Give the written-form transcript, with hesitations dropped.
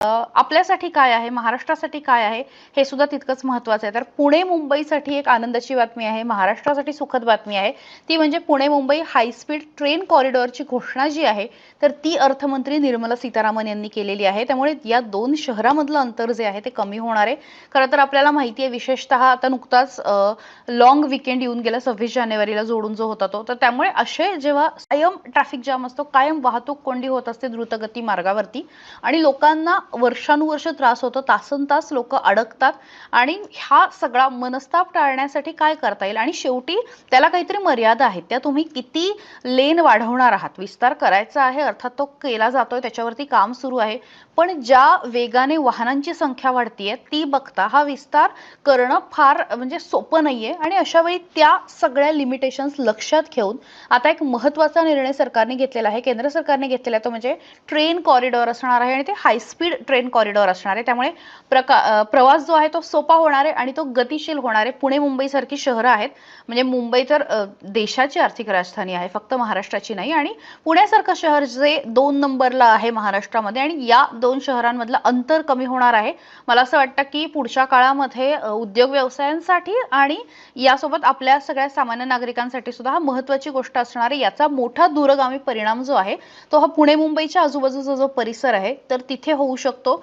आपल्यासाठी काय आहे, महाराष्ट्रासाठी काय आहे, हे सुद्धा तितकंच महत्त्वाचं आहे. तर पुणे मुंबईसाठी एक आनंदाची बातमी आहे, महाराष्ट्रासाठी सुखद बातमी आहे. ती म्हणजे Pune Mumbai high speed train कॉरिडॉरची घोषणा जी आहे, तर ती अर्थमंत्री निर्मला सीतारामन यांनी केलेली आहे. त्यामुळे या दोन शहरामधलं अंतर जे आहे ते कमी होणार आहे. खरं तर आपल्याला माहिती आहे, विशेषतः आता नुकताच लॉंग वीकेंड येऊन गेला 26 जानेवारीला जोडून जो होता तो. तर त्यामुळे असे जेव्हा कायम ट्रॅफिक जाम असतो, कायम वाहतूक कोंडी होत असते द्रुतगती मार्गावरती आणि लोकांना वर्षानुवर्ष त्रास होतो, तासनतास लोक अडकतात आणि हा सगळा मनस्ताप टाळण्यासाठी काय करता येईल आणि शेवटी त्याला काहीतरी मर्यादा आहेत. त्या तुम्ही किती लेन वाढवणार आहात, विस्तार करायचा आहे अर्थात तो केला जातोय, त्याच्यावरती काम सुरू आहे. पण ज्या वेगाने वाहनांची संख्या वाढतीये ती बघता हा विस्तार करणं फार म्हणजे सोपं नाहीये आणि अशा वेळी त्या सगळ्या लिमिटेशन्स लक्षात घेऊन आता एक महत्त्वाचा निर्णय सरकारने घेतलेला आहे, केंद्र सरकारने घेतलेला आहे, तो म्हणजे ट्रेन कॉरिडॉर असणार आहे आणि ते हाय स्पीड ट्रेन कॉरिडॉर असणार आहे. त्यामुळे प्रवास जो आहे तो सोपा होणार आहे आणि तो गतिशील होणार आहे. पुणे मुंबई सारखी शहरं आहेत, म्हणजे मुंबई तर देशाची आर्थिक राजधानी आहे, फक्त महाराष्ट्राची नाही. आणि पुण्यासारखं शहर जे 2 नंबरला आहे महाराष्ट्रामध्ये आणि या दोन शहरांमधलं अंतर कमी होणार आहे. मला असं वाटतं की पुढच्या काळामध्ये उद्योग व्यवसायांसाठी आणि यासोबत आपल्या सगळ्या सामान्य नागरिकांसाठी सुद्धा हा महत्त्वाची गोष्ट असणार आहे. याचा मोठा दूरगामी परिणाम जो आहे तो हा पुणे मुंबईच्या आजूबाजूचा जो परिसर आहे तर तिथे होऊ शकतो.